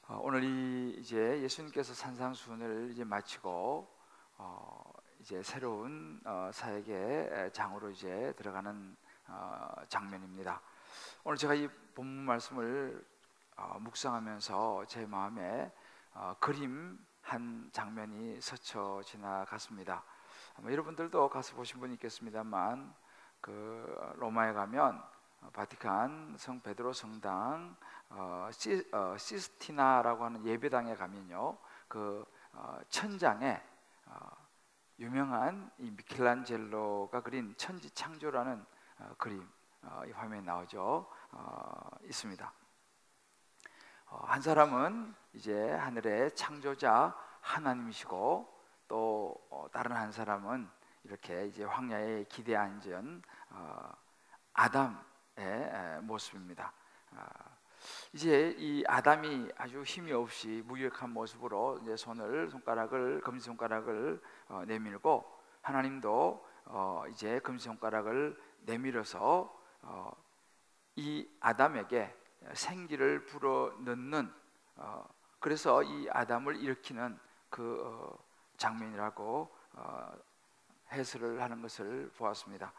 오늘 이제 예수님께서 산상수훈을 이제 마치고 이제 새로운 사역의 장으로 이제 들어가는 장면입니다. 오늘 제가 이 본문 말씀을 묵상하면서 제 마음에 그림 한 장면이 스쳐 지나갔습니다. 아마 여러분들도 가서 보신 분이 있겠습니다만, 그 로마에 가면 바티칸 성 베드로 성당 시스티나라고 하는 예배당에 가면요, 그 천장에 유명한 이 미켈란젤로가 그린 천지창조라는 그림, 이 화면에 나오죠. 있습니다. 한 사람은 이제 하늘의 창조자 하나님이시고, 또 다른 한 사람은 이렇게 이제 황야에 기대 앉은 아담의 모습입니다. 이제 이 아담이 아주 힘이 없이 무기력한 모습으로 이제 손가락을 검지손가락을 내밀고, 하나님도 이제 검지손가락을 내밀어서 이 아담에게 생기를 불어넣는, 그래서 이 아담을 일으키는 그 장면이라고 해설을 하는 것을 보았습니다.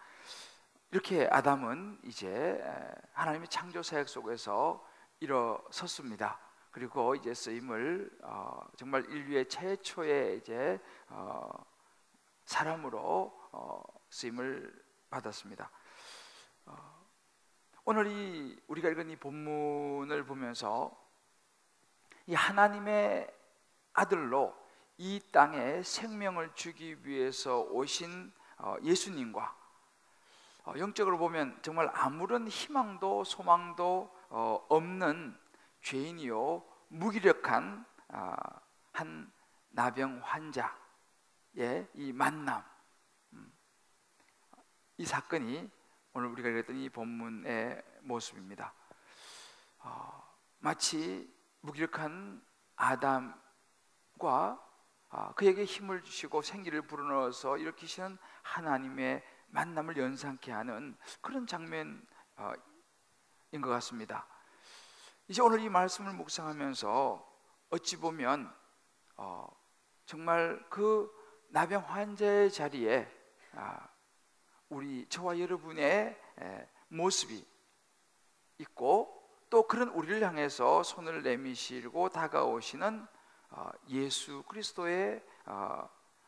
이렇게 아담은 이제 하나님의 창조 사역 속에서 일어섰습니다. 그리고 이제 쓰임을 정말 인류의 최초의 이제 사람으로 쓰임을 받았습니다. 오늘 우리가 읽은 이 본문을 보면서 이 하나님의 아들로 이 땅에 생명을 주기 위해서 오신 예수님과 영적으로 보면 정말 아무런 희망도 소망도 없는 죄인이요 무기력한 한 나병 환자의 이 만남, 이 사건이 오늘 우리가 읽었던 이 본문의 모습입니다. 마치 무기력한 아담과 그에게 힘을 주시고 생기를 불어넣어서 일으키시는 하나님의 만남을 연상케 하는 그런 장면인 것 같습니다. 이제 오늘 이 말씀을 묵상하면서 어찌 보면 정말 그 나병 환자의 자리에 저와 여러분의 모습이 있고, 또 그런 우리를 향해서 손을 내미시고 다가오시는 예수 그리스도의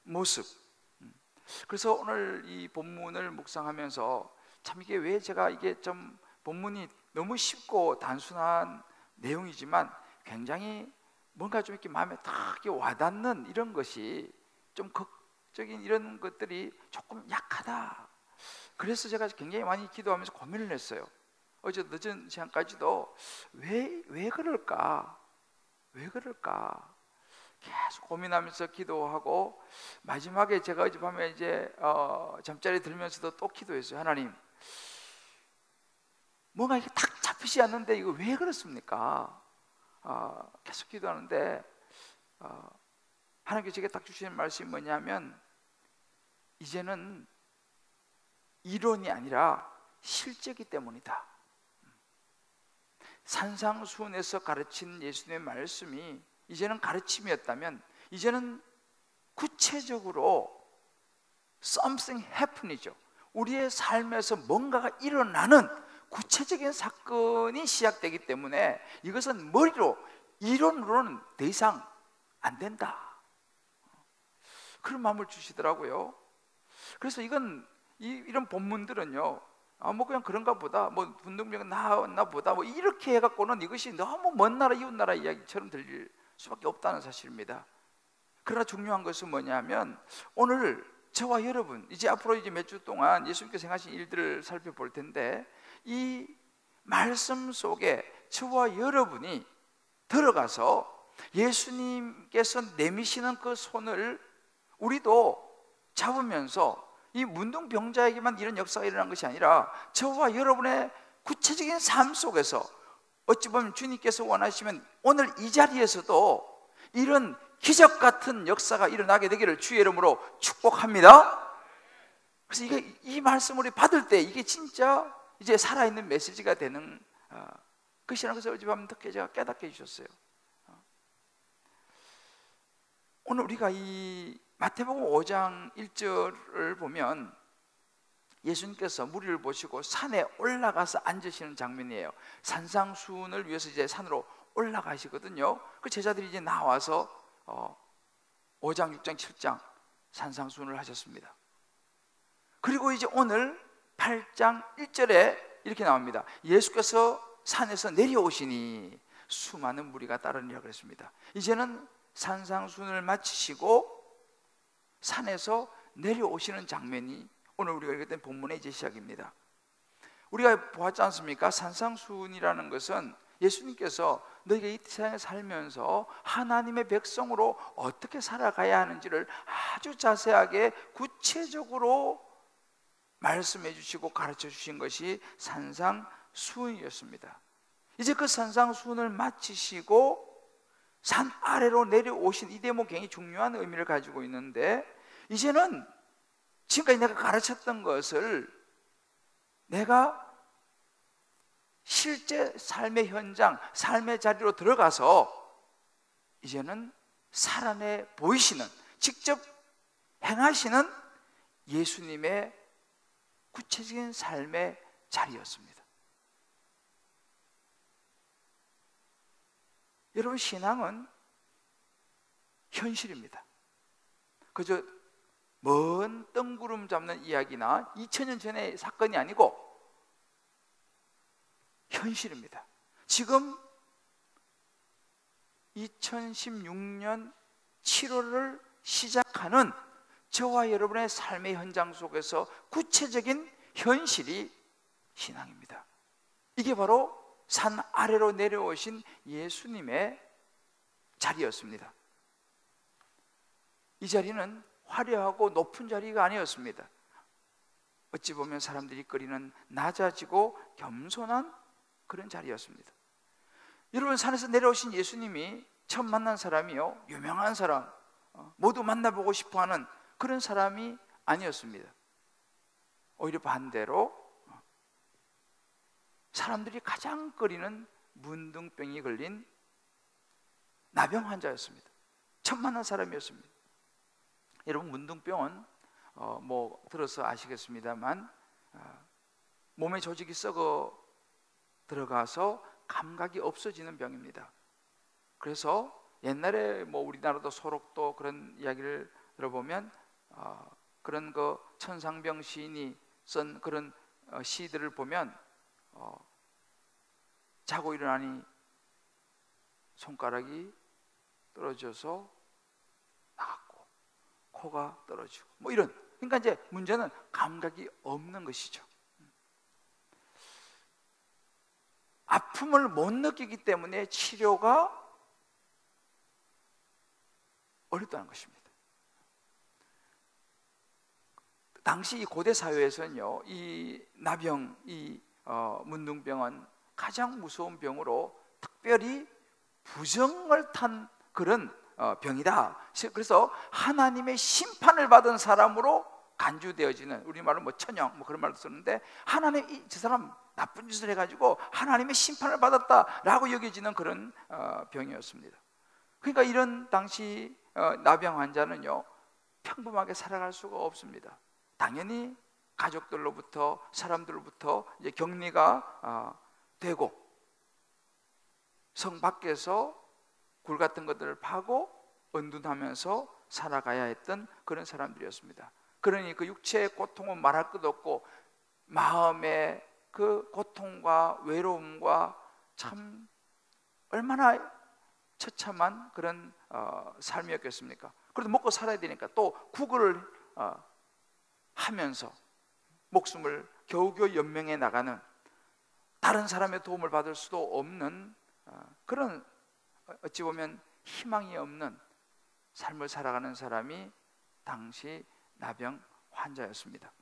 모습. 그래서 오늘 이 본문을 묵상하면서 참 이게 좀 본문이 너무 쉽고 단순한 내용이지만 굉장히 뭔가 좀 이렇게 마음에 딱 와닿는 이런 것이, 좀 극적인 이런 것들이 조금 약하다. 그래서 제가 굉장히 많이 기도하면서 고민을 했어요. 어제 늦은 시간까지도 왜 그럴까? 계속 고민하면서 기도하고, 마지막에 제가 어젯밤에 이제 잠자리 들면서도 또 기도했어요. 하나님, 뭔가 이게 딱 잡히지 않는데 이거 왜 그렇습니까? 계속 기도하는데 하나님께서 제게 딱 주시는 말씀이 뭐냐면, 이제는 이론이 아니라 실제이기 때문이다. 산상수훈에서 가르친 예수님의 말씀이 이제는 가르침이었다면, 이제는 구체적으로 something happen이죠. 우리의 삶에서 뭔가가 일어나는 구체적인 사건이 시작되기 때문에 이것은 이론으로는 더 이상 안 된다. 그런 마음을 주시더라고요. 그래서 이런 본문들은요, 뭐 그냥 그런가 보다, 뭐 분동병은 나았나 보다, 뭐 이렇게 해갖고는 이것이 너무 먼 나라 이웃 나라 이야기처럼 들릴 수밖에 없다는 사실입니다. 그러나 중요한 것은 뭐냐면, 오늘 저와 여러분, 이제 앞으로 이제 몇 주 동안 예수님께서 행하신 일들을 살펴볼 텐데, 이 말씀 속에 저와 여러분이 들어가서 예수님께서 내미시는 그 손을 우리도 잡으면서, 이 문둥병자에게만 이런 역사가 일어난 것이 아니라 저와 여러분의 구체적인 삶 속에서, 어찌 보면 주님께서 원하시면 오늘 이 자리에서도 이런 기적 같은 역사가 일어나게 되기를 주의 이름으로 축복합니다. 그래서 이 말씀을 받을 때 이게 진짜 이제 살아있는 메시지가 되는 것이라는 것을 어젯밤 늦게 제가 깨닫게 해주셨어요. 오늘 우리가 이 마태복음 5장 1절을 보면 예수님께서 무리를 보시고 산에 올라가서 앉으시는 장면이에요. 산상수훈을 위해서 이제 산으로 올라가시거든요. 그 제자들이 이제 나와서 5장, 6장, 7장 산상수훈을 하셨습니다. 그리고 이제 오늘 8장 1절에 이렇게 나옵니다. 예수께서 산에서 내려오시니 수많은 무리가 따르니라 그랬습니다. 이제는 산상수훈을 마치시고 산에서 내려오시는 장면이 오늘 우리가 읽었던 본문의 이제 시작입니다. 우리가 보았지 않습니까? 산상수훈이라는 것은 예수님께서 너희가 이 세상에 살면서 하나님의 백성으로 어떻게 살아가야 하는지를 아주 자세하게 구체적으로 말씀해 주시고 가르쳐 주신 것이 산상수훈이었습니다. 이제 그 산상수훈을 마치시고 산 아래로 내려오신 이 대목이 굉장히 중요한 의미를 가지고 있는데, 이제는 지금까지 내가 가르쳤던 것을 내가 실제 삶의 현장, 삶의 자리로 들어가서 이제는 살아내 보이시는, 직접 행하시는 예수님의 구체적인 삶의 자리였습니다. 여러분, 신앙은 현실입니다. 그저 먼 뜬구름 잡는 이야기나 2000년 전의 사건이 아니고 현실입니다. 지금 2016년 7월을 시작하는 저와 여러분의 삶의 현장 속에서 구체적인 현실이 신앙입니다. 이게 바로 산 아래로 내려오신 예수님의 자리였습니다. 이 자리는 화려하고 높은 자리가 아니었습니다. 어찌 보면 사람들이 꺼리는 낮아지고 겸손한 그런 자리였습니다. 여러분, 산에서 내려오신 예수님이 처음 만난 사람이요, 유명한 사람, 모두 만나보고 싶어하는 그런 사람이 아니었습니다. 오히려 반대로 사람들이 가장 꺼리는 문둥병이 걸린 나병 환자였습니다. 처음 만난 사람이었습니다. 여러분, 문둥병은 뭐 들어서 아시겠습니다만 몸의 조직이 썩어 들어가서 감각이 없어지는 병입니다. 그래서 옛날에 뭐 우리나라도 소록도 그런 이야기를 들어보면 그런 그 천상병 시인이 쓴 그런 시들을 보면 자고 일어나니 손가락이 떨어져서 나갔고 코가 떨어지고 뭐 이런, 그러니까 이제 문제는 감각이 없는 것이죠. 아픔을 못 느끼기 때문에 치료가 어렵다는 것입니다. 당시 이 고대 사회에서는요, 이 나병, 이 문둥병은 가장 무서운 병으로 특별히 부정을 탄 그런 병이다. 그래서 하나님의 심판을 받은 사람으로 간주되어지는, 우리말로 뭐 천형 뭐 그런 말도 쓰는데, 하나님 저 사람 나쁜 짓을 해가지고 하나님의 심판을 받았다라고 여겨지는 그런 병이었습니다. 그러니까 이런 당시 나병 환자는요, 평범하게 살아갈 수가 없습니다. 당연히 가족들로부터, 사람들로부터 이제 격리가 되고 성 밖에서 굴 같은 것들을 파고 은둔하면서 살아가야 했던 그런 사람들이었습니다. 그러니 그 육체의 고통은 말할 것도 없고 마음의 그 고통과 외로움과 참 얼마나 처참한 그런 삶이었겠습니까? 그래도 먹고 살아야 되니까 또 구걸을 하면서 목숨을 겨우겨우 연명해 나가는, 다른 사람의 도움을 받을 수도 없는 그런, 어찌 보면 희망이 없는 삶을 살아가는 사람이 당시 나병 환자였습니다.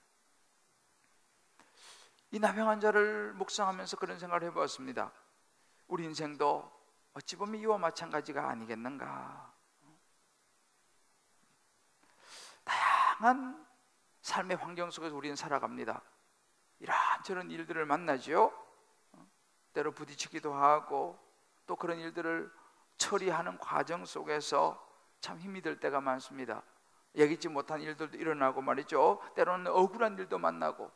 이 나병 환자를 묵상하면서 그런 생각을 해보았습니다. 우리 인생도 어찌 보면 이와 마찬가지가 아니겠는가. 다양한 삶의 환경 속에서 우리는 살아갑니다. 이런저런 일들을 만나죠. 때로 부딪히기도 하고 또 그런 일들을 처리하는 과정 속에서 참 힘이 들 때가 많습니다. 예기치 못한 일들도 일어나고 말이죠. 때로는 억울한 일도 만나고,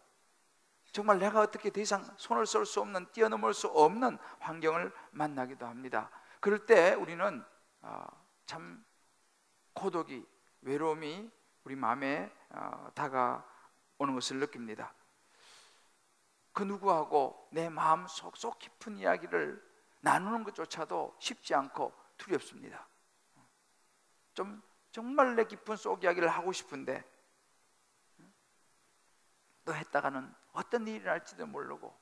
정말 내가 어떻게 더 이상 손을 쓸 수 없는, 뛰어넘을 수 없는 환경을 만나기도 합니다. 그럴 때 우리는 참 고독이, 외로움이 우리 마음에 다가오는 것을 느낍니다. 그 누구하고 내 마음 속 깊은 이야기를 나누는 것조차도 쉽지 않고 두렵습니다. 정말 내 깊은 속 이야기를 하고 싶은데 또 했다가는 어떤 일이 날지도 모르고,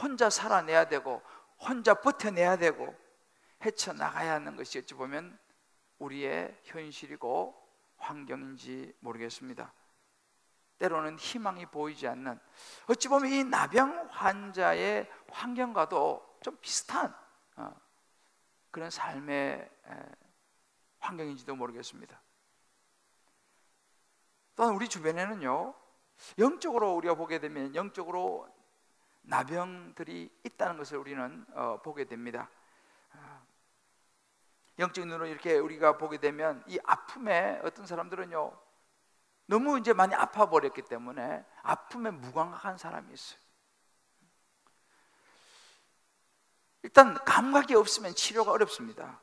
혼자 살아내야 되고 혼자 버텨내야 되고 헤쳐나가야 하는 것이 어찌 보면 우리의 현실이고 환경인지 모르겠습니다. 때로는 희망이 보이지 않는, 어찌 보면 이 나병 환자의 환경과도 좀 비슷한 그런 삶의 환경인지도 모르겠습니다. 또한 우리 주변에는요, 영적으로 우리가 보게 되면 영적으로 나병들이 있다는 것을 우리는 보게 됩니다. 영적인 눈으로 이렇게 우리가 보게 되면 이 아픔에 어떤 사람들은요, 너무 이제 많이 아파 버렸기 때문에 아픔에 무감각한 사람이 있어요. 일단 감각이 없으면 치료가 어렵습니다.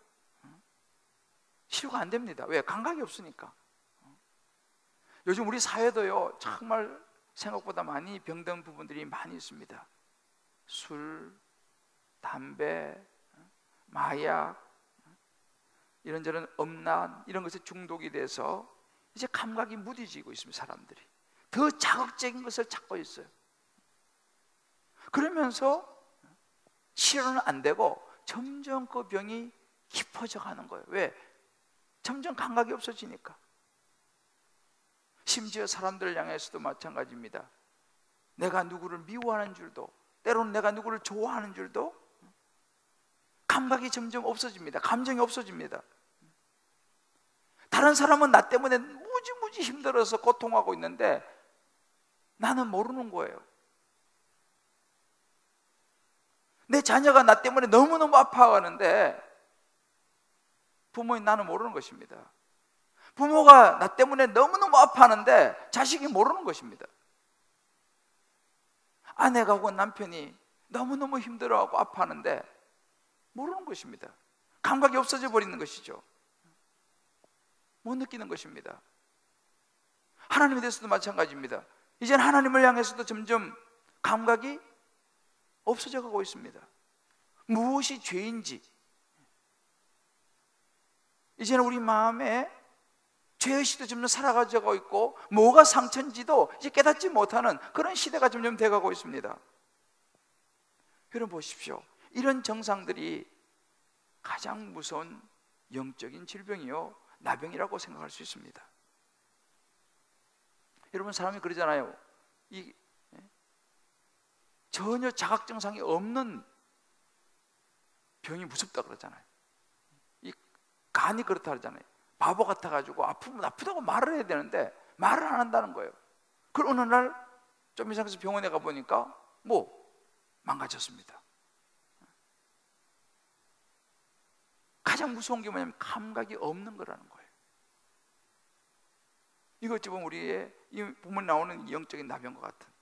치료가 안 됩니다. 왜? 감각이 없으니까. 요즘 우리 사회도요, 정말 생각보다 많이 병든 부분들이 많이 있습니다. 술, 담배, 마약, 이런저런 음란, 이런 것에 중독이 돼서 이제 감각이 무뎌지고 있습니다. 사람들이 더 자극적인 것을 찾고 있어요. 그러면서 치료는 안 되고 점점 그 병이 깊어져 가는 거예요. 왜? 점점 감각이 없어지니까. 심지어 사람들을 향해서도 마찬가지입니다. 내가 누구를 미워하는 줄도, 때로는 내가 누구를 좋아하는 줄도 감각이 점점 없어집니다. 감정이 없어집니다. 다른 사람은 나 때문에 무지무지 힘들어서 고통하고 있는데 나는 모르는 거예요. 내 자녀가 나 때문에 너무너무 아파하는데 부모인 나는 모르는 것입니다. 부모가 나 때문에 너무너무 아파하는데 자식이 모르는 것입니다. 아내가 혹은 남편이 너무너무 힘들어하고 아파하는데 모르는 것입니다. 감각이 없어져 버리는 것이죠. 못 느끼는 것입니다. 하나님에 대해서도 마찬가지입니다. 이제는 하나님을 향해서도 점점 감각이 없어져 가고 있습니다. 무엇이 죄인지, 이제는 우리 마음에 죄의식도 점점 사라져가고 있고, 뭐가 상처인지도 이제 깨닫지 못하는 그런 시대가 점점 돼가고 있습니다. 여러분 보십시오. 이런 증상들이 가장 무서운 영적인 질병이요, 나병이라고 생각할 수 있습니다. 여러분, 사람이 그러잖아요. 전혀 자각 증상이 없는 병이 무섭다 그러잖아요. 이 간이 그렇다 그러잖아요. 바보 같아가지고 아프면 아프다고 말을 해야 되는데 말을 안 한다는 거예요. 그리고 어느 날 좀 이상해서 병원에 가보니까 망가졌습니다. 가장 무서운 게 뭐냐면 감각이 없는 거라는 거예요. 이거 어찌 보면 우리의 이 본문에 나오는 영적인 나병과 같은.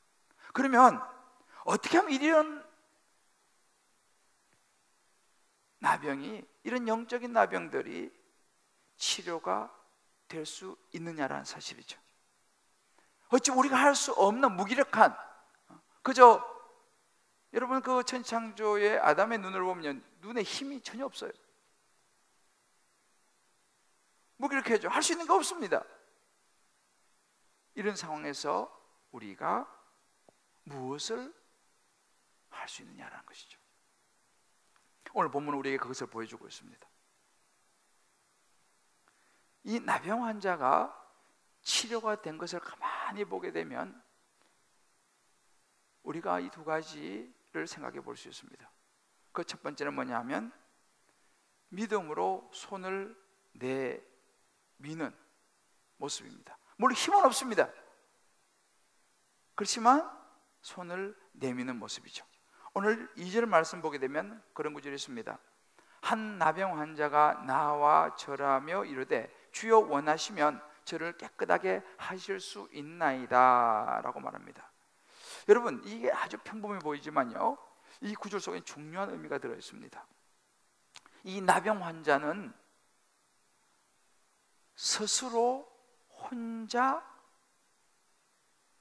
그러면 어떻게 하면 이런 나병이, 이런 영적인 나병들이 치료가 될 수 있느냐라는 사실이죠. 어찌 우리가 할 수 없는 무기력한, 그저 여러분 그 천창조의 아담의 눈을 보면 눈에 힘이 전혀 없어요. 무기력해져. 할 수 있는 게 없습니다. 이런 상황에서 우리가 무엇을 할 수 있느냐라는 것이죠. 오늘 본문은 우리에게 그것을 보여주고 있습니다. 이 나병 환자가 치료가 된 것을 가만히 보게 되면 우리가 이 두 가지를 생각해 볼 수 있습니다. 그 첫 번째는 뭐냐 하면 믿음으로 손을 내미는 모습입니다. 물론 힘은 없습니다. 그렇지만 손을 내미는 모습이죠. 오늘 2절 말씀 보게 되면 그런 구절이 있습니다. 한 나병 환자가 나와 절하며 이르되 주여 원하시면 저를 깨끗하게 하실 수 있나이다 라고 말합니다. 여러분, 이게 아주 평범해 보이지만요, 이 구절 속에 중요한 의미가 들어있습니다. 이 나병 환자는 스스로 혼자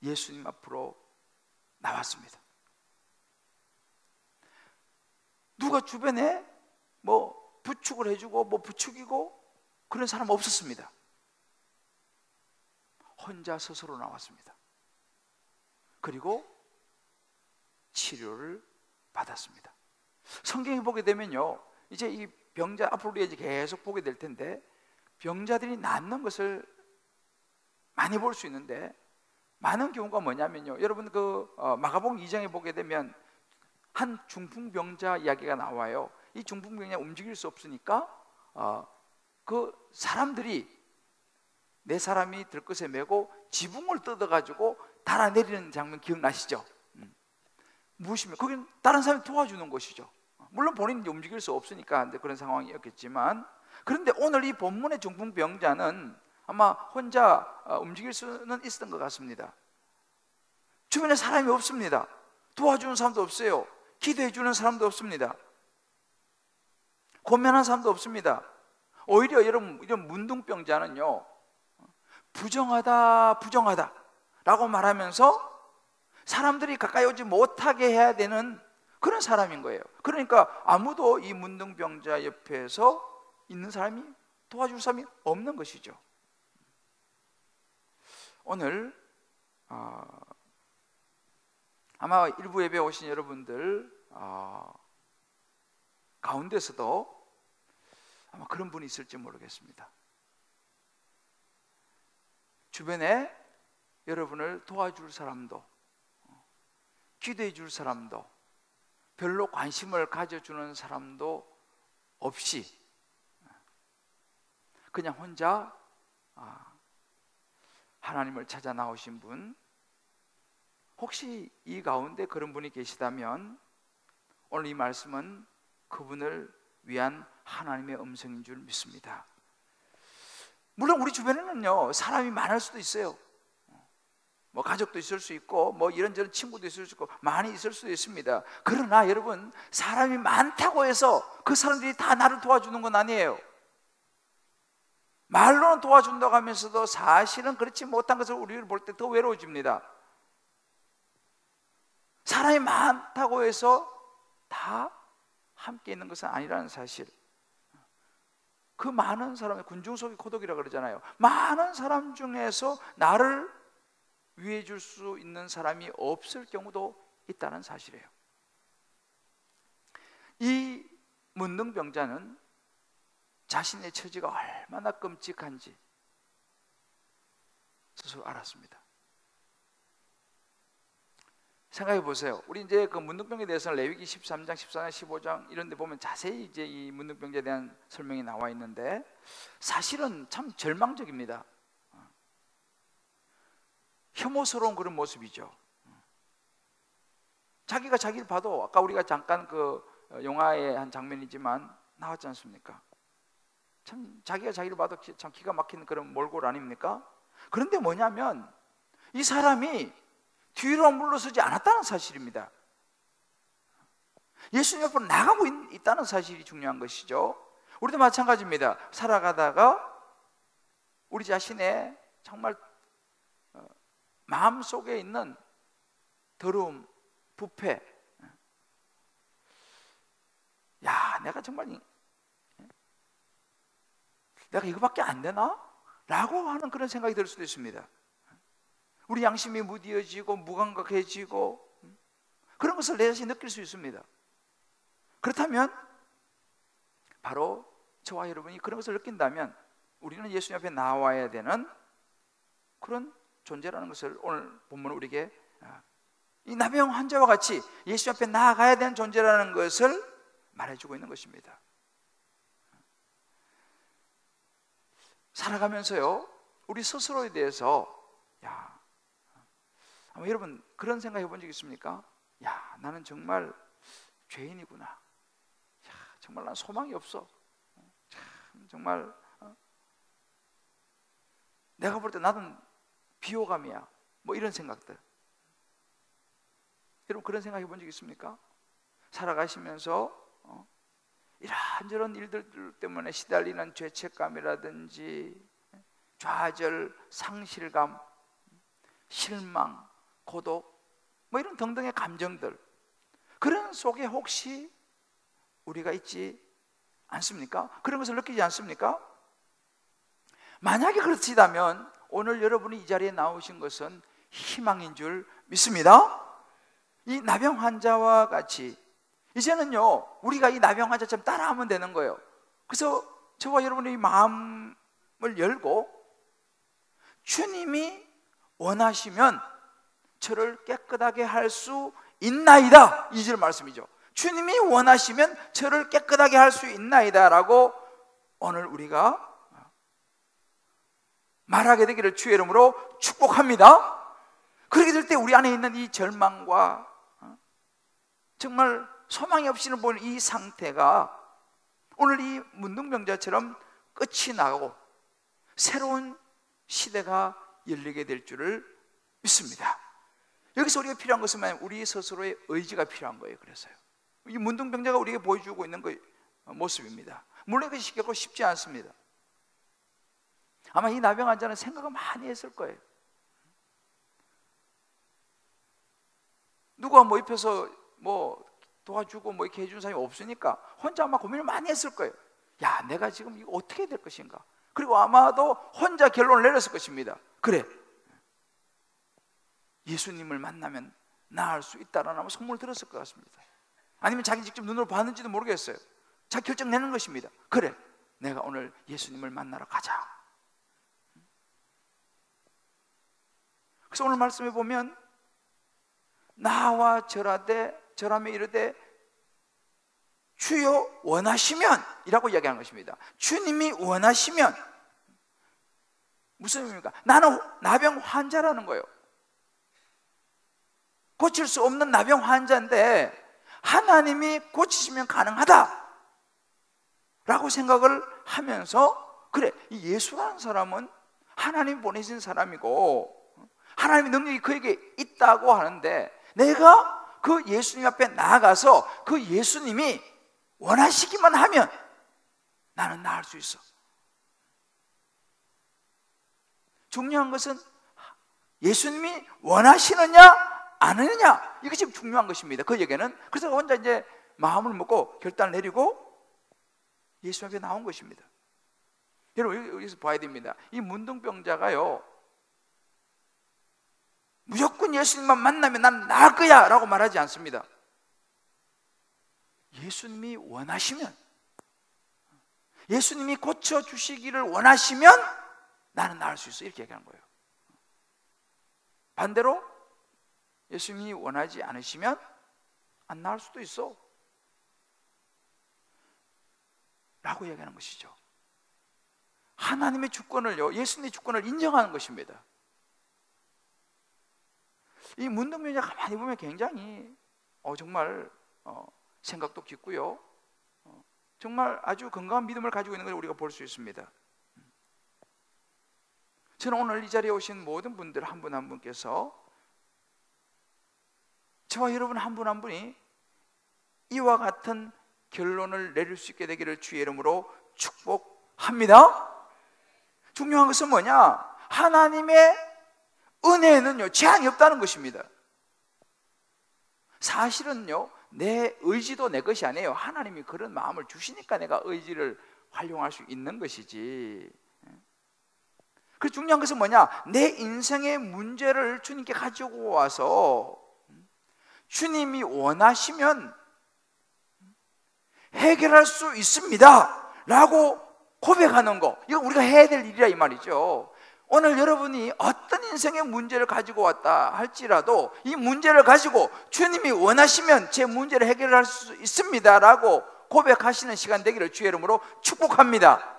예수님 앞으로 나왔습니다. 누가 주변에 뭐 부축을 해주고 뭐 부축이고 그런 사람 없었습니다. 혼자 스스로 나왔습니다. 그리고 치료를 받았습니다. 성경에 보게 되면요, 이제 이 병자, 앞으로 우리가 이제 계속 보게 될 텐데, 병자들이 낫는 것을 많이 볼 수 있는데, 많은 경우가 뭐냐면요, 여러분 마가복음 2장에 보게 되면 한 중풍병자 이야기가 나와요. 이 중풍병자 움직일 수 없으니까 그 사람들이 네 사람이 들것에 메고 지붕을 뜯어가지고 달아내리는 장면 기억나시죠? 무엇이면 거긴 다른 사람이 도와주는 것이죠. 물론 본인이 움직일 수 없으니까 그런 상황이었겠지만, 그런데 오늘 이 본문의 중풍병자는 아마 혼자 움직일 수는 있었던 것 같습니다. 주변에 사람이 없습니다. 도와주는 사람도 없어요. 기도해 주는 사람도 없습니다. 고면한 사람도 없습니다. 오히려 여러분, 이런 문둥병자는요, 부정하다 라고 말하면서 사람들이 가까이 오지 못하게 해야 되는 그런 사람인 거예요. 그러니까 아무도 이 문둥병자 옆에서 있는 사람이, 도와줄 사람이 없는 것이죠. 오늘 아마 일부 예배 오신 여러분들 가운데서도 아마 그런 분이 있을지 모르겠습니다. 주변에 여러분을 도와줄 사람도, 기도해 줄 사람도, 별로 관심을 가져주는 사람도 없이 그냥 혼자 하나님을 찾아 나오신 분, 혹시 이 가운데 그런 분이 계시다면 오늘 이 말씀은 그분을 위한 하나님의 음성인 줄 믿습니다. 물론 우리 주변에는요, 사람이 많을 수도 있어요. 뭐 가족도 있을 수 있고 뭐 이런저런 친구도 있을 수 있고 많이 있을 수도 있습니다. 그러나 여러분, 사람이 많다고 해서 그 사람들이 다 나를 도와주는 건 아니에요. 말로는 도와준다고 하면서도 사실은 그렇지 못한 것을 우리를 볼 때 더 외로워집니다. 사람이 많다고 해서 다 함께 있는 것은 아니라는 사실. 그 많은 사람의 군중 속의 고독이라고 그러잖아요. 많은 사람 중에서 나를 위해 줄 수 있는 사람이 없을 경우도 있다는 사실이에요. 이 문둥병자는 자신의 처지가 얼마나 끔찍한지 스스로 알았습니다. 생각해 보세요. 우리 이제 그 문둥병에 대해서는 레위기 13장, 14장, 15장 이런 데 보면 자세히 이제 이 문둥병자에 대한 설명이 나와 있는데, 사실은 참 절망적입니다. 혐오스러운 그런 모습이죠. 자기가 자기를 봐도, 아까 우리가 잠깐 그 영화의 한 장면이지만 나왔지 않습니까? 참 자기가 자기를 봐도 참 기가 막히는 그런 몰골 아닙니까? 그런데 뭐냐면 이 사람이 뒤로 물러서지 않았다는 사실입니다. 예수님 앞으로 나가고 있다는 사실이 중요한 것이죠. 우리도 마찬가지입니다. 살아가다가 우리 자신의 정말 마음속에 있는 더러움, 부패, 야, 내가 정말 내가 이거밖에 안 되나? 라고 하는 그런 생각이 들 수도 있습니다. 우리 양심이 무디어지고 무감각해지고 그런 것을 내 자신이 느낄 수 있습니다. 그렇다면 바로 저와 여러분이 그런 것을 느낀다면 우리는 예수님 앞에 나와야 되는 그런 존재라는 것을 오늘 본문은 우리에게 이 나병 환자와 같이 예수님 앞에 나아가야 되는 존재라는 것을 말해주고 있는 것입니다. 살아가면서요, 우리 스스로에 대해서 아마 여러분 그런 생각 해본 적 있습니까? 야, 나는 정말 죄인이구나. 야, 정말 난 소망이 없어. 정말 내가 볼 때 나는 비호감이야. 뭐 이런 생각들. 여러분 그런 생각 해본 적 있습니까? 살아가시면서 이런저런 일들 때문에 시달리는 죄책감이라든지 좌절, 상실감, 실망, 고독 뭐 이런 등등의 감정들, 그런 속에 혹시 우리가 있지 않습니까? 그런 것을 느끼지 않습니까? 만약에 그렇다면 오늘 여러분이 이 자리에 나오신 것은 희망인 줄 믿습니다. 이 나병 환자와 같이 이제는요 우리가 이 나병 환자처럼 따라하면 되는 거예요. 그래서 저와 여러분의 마음을 열고 주님이 원하시면 저를 깨끗하게 할 수 있나이다, 2절 말씀이죠. 주님이 원하시면 저를 깨끗하게 할 수 있나이다 라고 오늘 우리가 말하게 되기를 주의 이름으로 축복합니다. 그렇게 될 때 우리 안에 있는 이 절망과 정말 소망이 없이는 보는 이 상태가 오늘 이 문둥병자처럼 끝이 나고 새로운 시대가 열리게 될 줄을 믿습니다. 여기서 우리가 필요한 것은 우리 스스로의 의지가 필요한 거예요. 그래서요 이 문둥병자가 우리에게 보여주고 있는 모습입니다. 물론 그것이 결코 쉽지 않습니다. 아마 이 나병 환자는 생각을 많이 했을 거예요. 누가 뭐 옆에서 뭐 도와주고 뭐 이렇게 해주는 사람이 없으니까 혼자 아마 고민을 많이 했을 거예요. 야, 내가 지금 이거 어떻게 해야 될 것인가. 그리고 아마도 혼자 결론을 내렸을 것입니다. 그래, 예수님을 만나면 나을 수 있다라는 아마 소문을 들었을 것 같습니다. 아니면 자기 직접 눈으로 봤는지도 모르겠어요. 자기 결정 내는 것입니다. 그래, 내가 오늘 예수님을 만나러 가자. 그래서 오늘 말씀에 보면 나와 절하며 이르되 주여 원하시면 이라고 이야기하는 것입니다. 주님이 원하시면 무슨 의미입니까? 나는 나병 환자라는 거예요. 고칠 수 없는 나병 환자인데 하나님이 고치시면 가능하다 라고 생각을 하면서, 그래, 이 예수라는 사람은 하나님 보내신 사람이고 하나님의 능력이 그에게 있다고 하는데 내가 그 예수님 앞에 나아가서 그 예수님이 원하시기만 하면 나는 나을 수 있어. 중요한 것은 예수님이 원하시느냐 안 하느냐, 이것이 중요한 것입니다. 그 얘기는. 그래서 혼자 이제 마음을 먹고 결단을 내리고 예수 앞에 나온 것입니다. 여러분 여기서 봐야 됩니다. 이 문둥병자가요 무조건 예수님만 만나면 난 나을 거야 라고 말하지 않습니다. 예수님이 원하시면, 예수님이 고쳐주시기를 원하시면 나는 나을 수 있어, 이렇게 얘기하는 거예요. 반대로 예수님이 원하지 않으시면 안 나을 수도 있어 라고 얘기하는 것이죠. 하나님의 주권을요, 예수님의 주권을 인정하는 것입니다. 이 문둥병자 가만히 보면 굉장히 정말 생각도 깊고요, 정말 아주 건강한 믿음을 가지고 있는 걸 우리가 볼 수 있습니다. 저는 오늘 이 자리에 오신 모든 분들 한 분 한 분께서, 저와 여러분 한 분 한 분이 이와 같은 결론을 내릴 수 있게 되기를 주의 이름으로 축복합니다. 중요한 것은 뭐냐? 하나님의 은혜는요 제한이 없다는 것입니다. 사실은요 내 의지도 내 것이 아니에요. 하나님이 그런 마음을 주시니까 내가 의지를 활용할 수 있는 것이지. 그 중요한 것은 뭐냐? 내 인생의 문제를 주님께 가지고 와서 주님이 원하시면 해결할 수 있습니다 라고 고백하는 거, 이거 우리가 해야 될 일이라 이 말이죠. 오늘 여러분이 어떤 인생의 문제를 가지고 왔다 할지라도 이 문제를 가지고 주님이 원하시면 제 문제를 해결할 수 있습니다 라고 고백하시는 시간 되기를 주의 이름으로 축복합니다.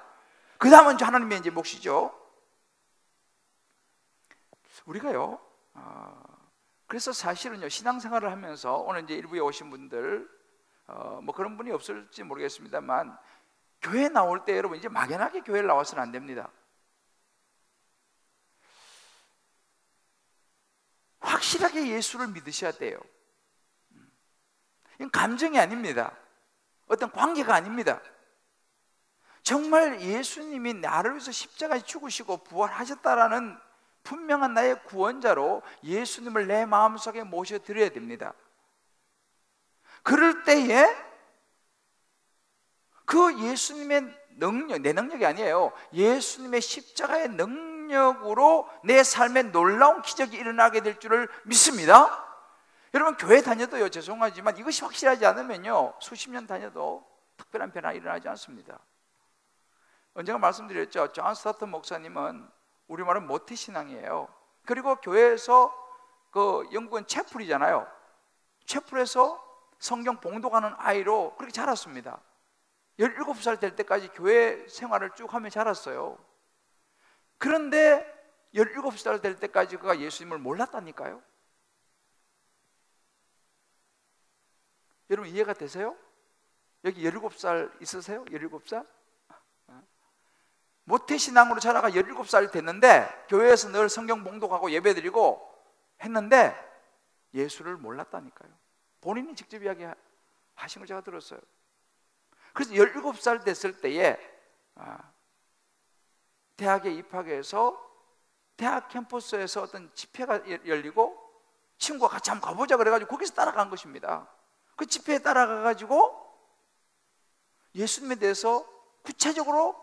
그 다음은 하나님의 이제 몫이죠. 우리가요 그래서 사실은요 신앙생활을 하면서 오늘 이제 일부에 오신 분들 뭐 그런 분이 없을지 모르겠습니다만, 교회 나올 때 여러분 이제 막연하게 교회를 나와서는 안 됩니다. 확실하게 예수를 믿으셔야 돼요. 이건 감정이 아닙니다. 어떤 관계가 아닙니다. 정말 예수님이 나를 위해서 십자가에 죽으시고 부활하셨다라는 분명한 나의 구원자로 예수님을 내 마음속에 모셔드려야 됩니다. 그럴 때에 그 예수님의 능력, 내 능력이 아니에요. 예수님의 십자가의 능력으로 내 삶에 놀라운 기적이 일어나게 될 줄을 믿습니다. 여러분, 교회 다녀도요, 죄송하지만 이것이 확실하지 않으면요, 수십 년 다녀도 특별한 변화가 일어나지 않습니다. 언젠가 말씀드렸죠. 존 스타턴 목사님은 우리말은 모태신앙이에요. 그리고 교회에서 그 영국은 채플이잖아요. 채플에서 성경 봉독하는 아이로 그렇게 자랐습니다. 17살 될 때까지 교회 생활을 쭉 하며 자랐어요. 그런데 17살 될 때까지 그가 예수님을 몰랐다니까요. 여러분 이해가 되세요? 여기 17살 있으세요? 17살? 모태신앙으로 자라가 17살 됐는데 교회에서 늘 성경 봉독하고 예배드리고 했는데 예수를 몰랐다니까요. 본인이 직접 이야기하신 걸 제가 들었어요. 그래서 17살 됐을 때에 대학에 입학해서 대학 캠퍼스에서 어떤 집회가 열리고 친구가 같이 한번 가보자 그래가지고 거기서 따라간 것입니다. 그 집회에 따라가가지고 예수님에 대해서 구체적으로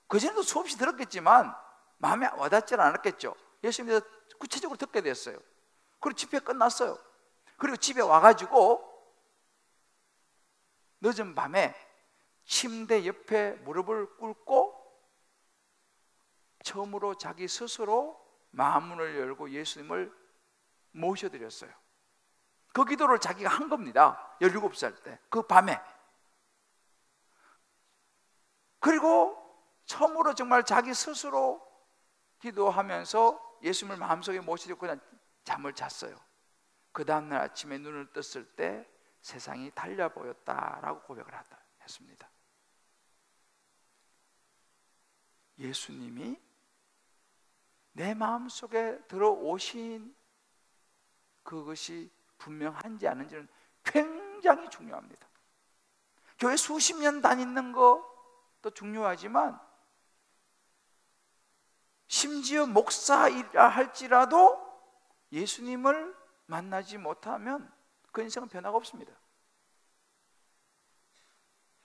그전에도 수없이 들었겠지만 마음에 와닿지 않았겠죠. 예수님에 대해서 구체적으로 듣게 됐어요. 그리고 집회 끝났어요. 그리고 집에 와가지고 늦은 밤에 침대 옆에 무릎을 꿇고 처음으로 자기 스스로 마음문을 열고 예수님을 모셔드렸어요. 그 기도를 자기가 한 겁니다. 17살 때 그 밤에. 그리고 처음으로 정말 자기 스스로 기도하면서 예수님을 마음속에 모시고 그냥 잠을 잤어요. 그 다음날 아침에 눈을 떴을 때 세상이 달려 보였다라고 고백을 했습니다. 예수님이 내 마음속에 들어오신 그것이 분명한지 아닌지는 굉장히 중요합니다. 교회 수십 년 다니는 것도 중요하지만 심지어 목사이라 할지라도 예수님을 만나지 못하면 그 인생은 변화가 없습니다.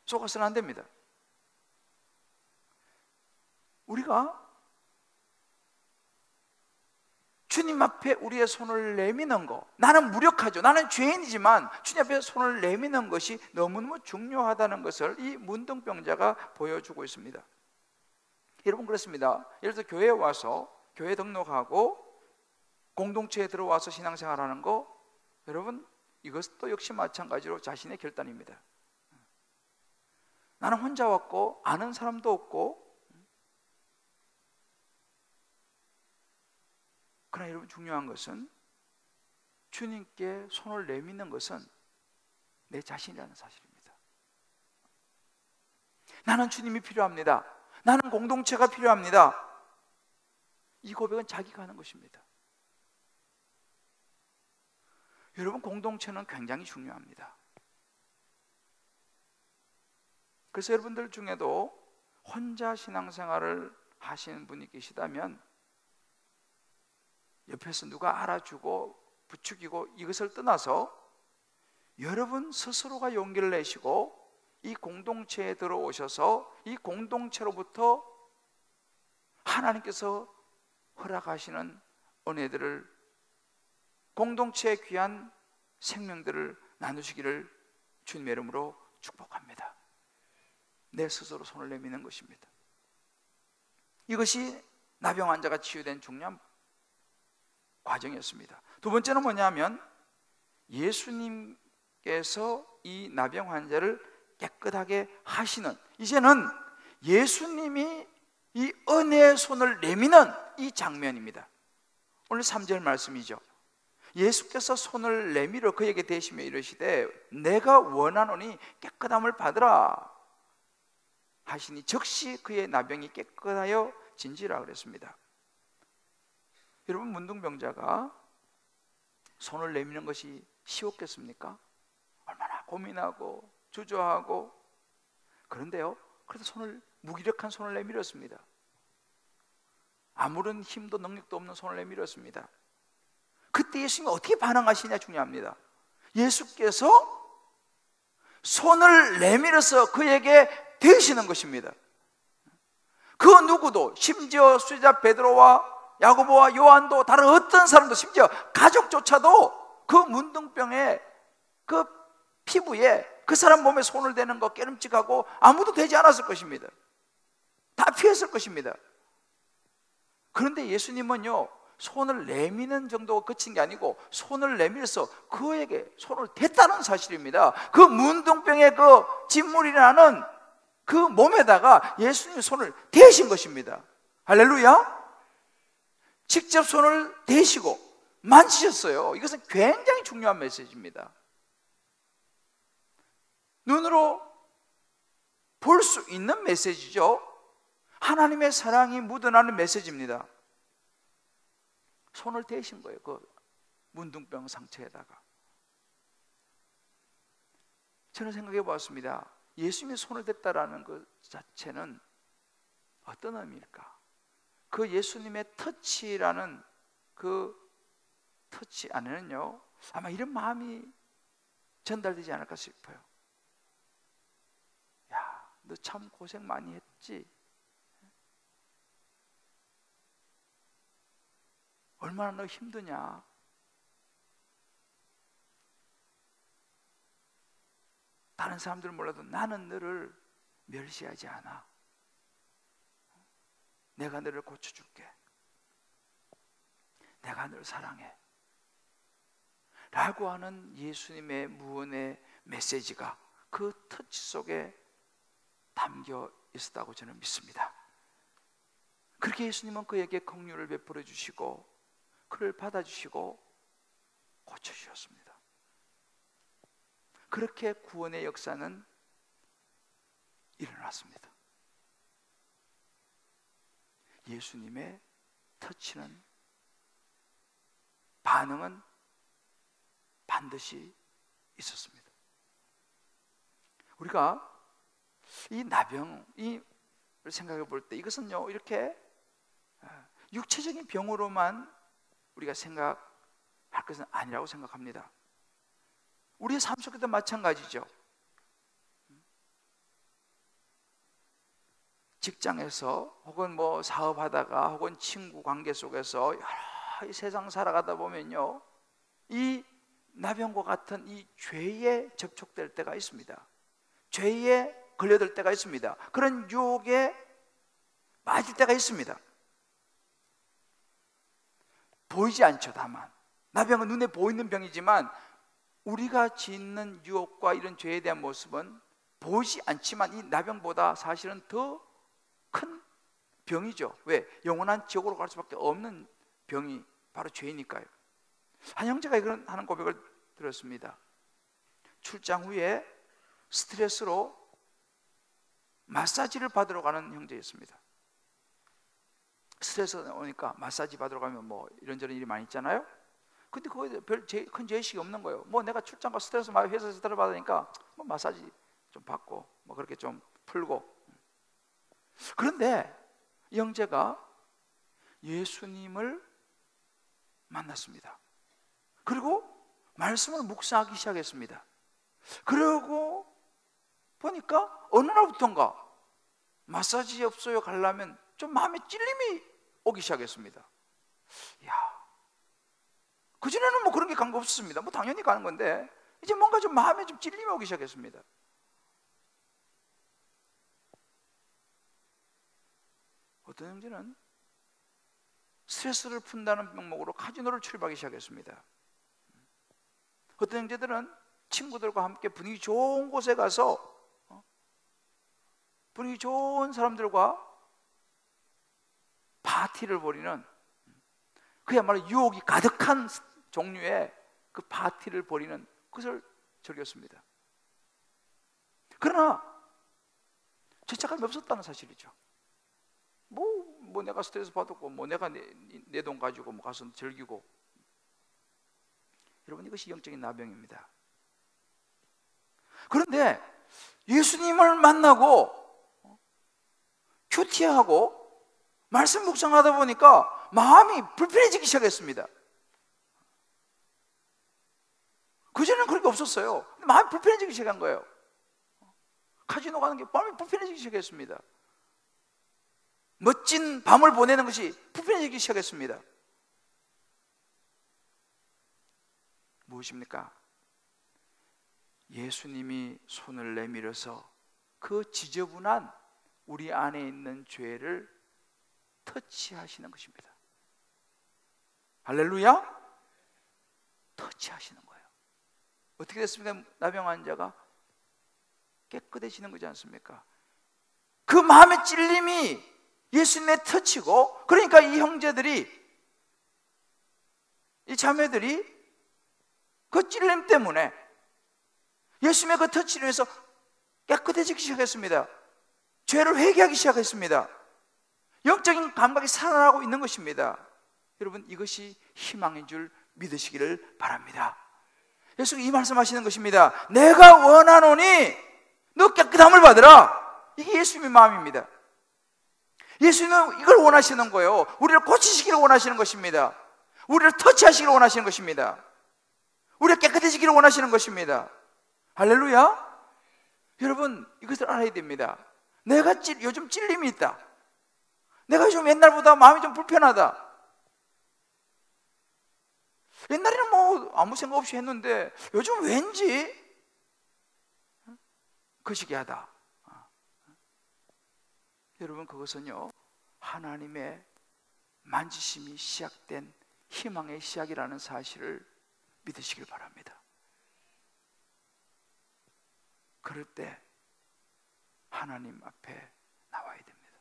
속아서는 안 됩니다. 우리가 주님 앞에 우리의 손을 내미는 것, 나는 무력하죠. 나는 죄인이지만 주님 앞에 손을 내미는 것이 너무너무 중요하다는 것을 이 문둥병자가 보여주고 있습니다. 여러분 그렇습니다. 예를 들어 교회에 와서 교회 등록하고 공동체에 들어와서 신앙생활하는 거, 여러분 이것도 역시 마찬가지로 자신의 결단입니다. 나는 혼자 왔고 아는 사람도 없고, 그러나 여러분 중요한 것은 주님께 손을 내미는 것은 내 자신이라는 사실입니다. 나는 주님이 필요합니다. 나는 공동체가 필요합니다. 이 고백은 자기가 하는 것입니다. 여러분 공동체는 굉장히 중요합니다. 그래서 여러분들 중에도 혼자 신앙생활을 하시는 분이 계시다면 옆에서 누가 알아주고 부추기고 이것을 떠나서 여러분 스스로가 용기를 내시고 이 공동체에 들어오셔서 이 공동체로부터 하나님께서 허락하시는 은혜들을, 공동체의 귀한 생명들을 나누시기를 주님의 이름으로 축복합니다. 내 스스로 손을 내미는 것입니다. 이것이 나병 환자가 치유된 중요한 과정이었습니다. 두 번째는 뭐냐면 예수님께서 이 나병 환자를 깨끗하게 하시는, 이제는 예수님이 이 은혜의 손을 내미는 이 장면입니다. 오늘 3절 말씀이죠. 예수께서 손을 내밀어 그에게 대시며 이르시되 내가 원하노니 깨끗함을 받으라 하시니 즉시 그의 나병이 깨끗하여 진지라 그랬습니다. 여러분, 문둥병자가 손을 내미는 것이 쉬웠겠습니까? 얼마나 고민하고 주저하고. 그런데요, 그래도 무기력한 손을 내밀었습니다. 아무런 힘도 능력도 없는 손을 내밀었습니다. 그때 예수님이 어떻게 반응하시냐 중요합니다. 예수께서 손을 내밀어서 그에게 대시는 것입니다. 그 누구도, 심지어 수제자 베드로와 야고보와 요한도, 다른 어떤 사람도, 심지어 가족조차도 그 문둥병의 그 피부에 그 사람 몸에 손을 대는 거 깨름직하고 아무도 되지 않았을 것입니다. 다 피했을 것입니다. 그런데 예수님은요, 손을 내미는 정도가 그친 게 아니고 손을 내밀어서 그에게 손을 댔다는 사실입니다. 그 문둥병의 그 진물이라는 그 몸에다가 예수님이 손을 대신 것입니다. 할렐루야. 직접 손을 대시고 만지셨어요. 이것은 굉장히 중요한 메시지입니다. 눈으로 볼 수 있는 메시지죠. 하나님의 사랑이 묻어나는 메시지입니다. 손을 대신 거예요, 그 문둥병 상처에다가. 저는 생각해 보았습니다. 예수님이 손을 댔다라는 것 자체는 어떤 의미일까? 그 예수님의 터치라는 그 터치 안에는요, 아마 이런 마음이 전달되지 않을까 싶어요. 야, 너 참 고생 많이 했지? 얼마나 너 힘드냐? 다른 사람들은 몰라도 나는 너를 멸시하지 않아. 내가 너를 고쳐줄게. 내가 너를 사랑해. 라고 하는 예수님의 무언의 메시지가 그 터치 속에 담겨 있었다고 저는 믿습니다. 그렇게 예수님은 그에게 긍휼을 베풀어 주시고 그를 받아주시고 고쳐주셨습니다. 그렇게 구원의 역사는 일어났습니다. 예수님의 터치는, 반응은 반드시 있었습니다. 우리가 이 나병을 생각해 볼 때 이것은요, 이렇게 육체적인 병으로만 우리가 생각할 것은 아니라고 생각합니다. 우리의 삶 속에도 마찬가지죠. 직장에서 혹은 뭐 사업하다가 혹은 친구 관계 속에서 여러 세상 살아가다 보면요, 이 나병과 같은 이 죄에 접촉될 때가 있습니다. 죄에 걸려들 때가 있습니다. 그런 유혹에 빠질 때가 있습니다. 보이지 않죠. 다만 나병은 눈에 보이는 병이지만 우리가 짓는 유혹과 이런 죄에 대한 모습은 보이지 않지만 이 나병보다 사실은 더 큰 병이죠. 왜? 영원한 지옥으로 갈 수밖에 없는 병이 바로 죄이니까요. 한 형제가 이런 하는 고백을 들었습니다. 출장 후에 스트레스로 마사지를 받으러 가는 형제였습니다. 스트레스 오니까 마사지 받으러 가면 뭐 이런저런 일이 많이 있잖아요. 근데 그거에 별 큰 죄의식이 없는 거예요. 뭐 내가 출장 가 스트레스 많이 회사에서 스트레스 받으니까 뭐 마사지 좀 받고 뭐 그렇게 좀 풀고. 그런데 이 형제가 예수님을 만났습니다. 그리고 말씀을 묵상하기 시작했습니다. 그러고 보니까 어느 날부터인가 마사지 업소에 가려면 좀 마음에 찔림이 오기 시작했습니다. 이야, 그전에는 뭐 그런 게 간 거 없었습니다. 뭐 당연히 가는 건데 이제 뭔가 좀 마음에 좀 찔림이 오기 시작했습니다. 어떤 형제는 스트레스를 푼다는 명목으로 카지노를 출입하기 시작했습니다. 어떤 형제들은 친구들과 함께 분위기 좋은 곳에 가서 분위기 좋은 사람들과 파티를 벌이는 그야말로 유혹이 가득한 종류의 그 파티를 벌이는 그것을 즐겼습니다. 그러나 죄책감이 없었다는 사실이죠. 뭐 내가 스트레스 받았고 뭐 내가 내 돈 가지고 뭐 가서 즐기고. 여러분, 이것이 영적인 나병입니다. 그런데 예수님을 만나고 큐티하고 말씀 묵상하다 보니까 마음이 불편해지기 시작했습니다. 그전에는 그런 게 없었어요. 마음이 불편해지기 시작한 거예요. 카지노 가는 게 마음이 불편해지기 시작했습니다. 멋진 밤을 보내는 것이 불편해지기 시작했습니다. 무엇입니까? 예수님이 손을 내밀어서 그 지저분한 우리 안에 있는 죄를 터치하시는 것입니다. 할렐루야! 터치하시는 거예요. 어떻게 됐습니까? 나병 환자가 깨끗해지는 거지 않습니까? 그 마음의 찔림이 예수님의 터치고, 그러니까 이 형제들이, 이 자매들이 그 찔림 때문에 예수님의 그 터치를 위해서 깨끗해지기 시작했습니다. 죄를 회개하기 시작했습니다. 영적인 감각이 살아나고 있는 것입니다. 여러분, 이것이 희망인 줄 믿으시기를 바랍니다. 예수가 이 말씀하시는 것입니다. 내가 원하노니 너 깨끗함을 받으라. 이게 예수님의 마음입니다. 예수님은 이걸 원하시는 거예요. 우리를 고치시기를 원하시는 것입니다. 우리를 터치하시기를 원하시는 것입니다. 우리가 깨끗해지기를 원하시는 것입니다. 할렐루야. 여러분, 이것을 알아야 됩니다. 내가 요즘 찔림이 있다. 내가 요즘 옛날보다 마음이 좀 불편하다. 옛날에는 뭐 아무 생각 없이 했는데 요즘 왠지 거시기하다. 여러분, 그것은요, 하나님의 만지심이 시작된 희망의 시작이라는 사실을 믿으시길 바랍니다. 그럴 때 하나님 앞에 나와야 됩니다.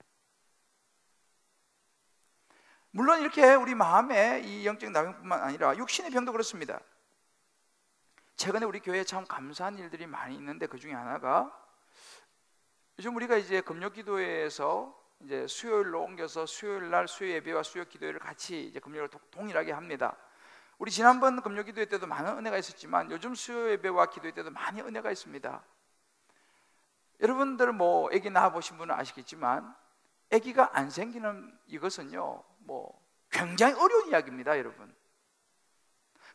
물론 이렇게 우리 마음에 이 영적인 나병뿐만 아니라 육신의 병도 그렇습니다. 최근에 우리 교회에 참 감사한 일들이 많이 있는데, 그 중에 하나가 요즘 우리가 이제 금요기도회에서 이제 수요일로 옮겨서 수요일 날 수요 예배와 수요 기도회를 같이 이제 금요일 동일하게 합니다. 우리 지난번 금요기도회 때도 많은 은혜가 있었지만 요즘 수요 예배와 기도회 때도 많이 은혜가 있습니다. 여러분들 뭐 아기 낳아보신 분은 아시겠지만 아기가 안 생기는 이것은요, 뭐 굉장히 어려운 이야기입니다, 여러분.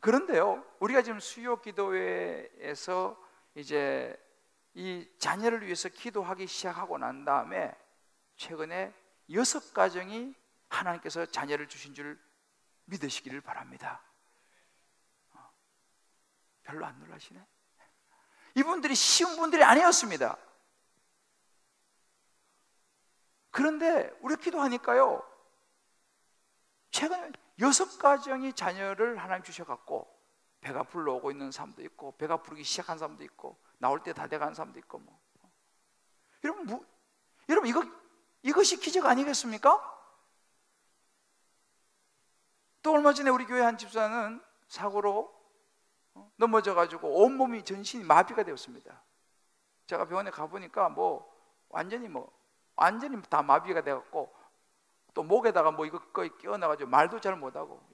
그런데요, 우리가 지금 수요 기도회에서 이제 이 자녀를 위해서 기도하기 시작하고 난 다음에 최근에 6가정이 하나님께서 자녀를 주신 줄 믿으시기를 바랍니다. 별로 안 놀라시네? 이분들이 쉬운 분들이 아니었습니다. 그런데 우리가 기도하니까요, 최근에 6가정이 자녀를 하나님 주셔갖고 배가 불러오고 있는 사람도 있고, 배가 부르기 시작한 사람도 있고, 나올 때 다 돼가는 사람도 있고. 뭐. 여러분, 이것이 기적 아니겠습니까? 또 얼마 전에 우리 교회 한 집사는 사고로 넘어져가지고 온몸이 전신이 마비가 되었습니다. 제가 병원에 가보니까 완전히 다 마비가 돼갖고, 또 목에다가 이거 끼워놔가지고 말도 잘 못하고,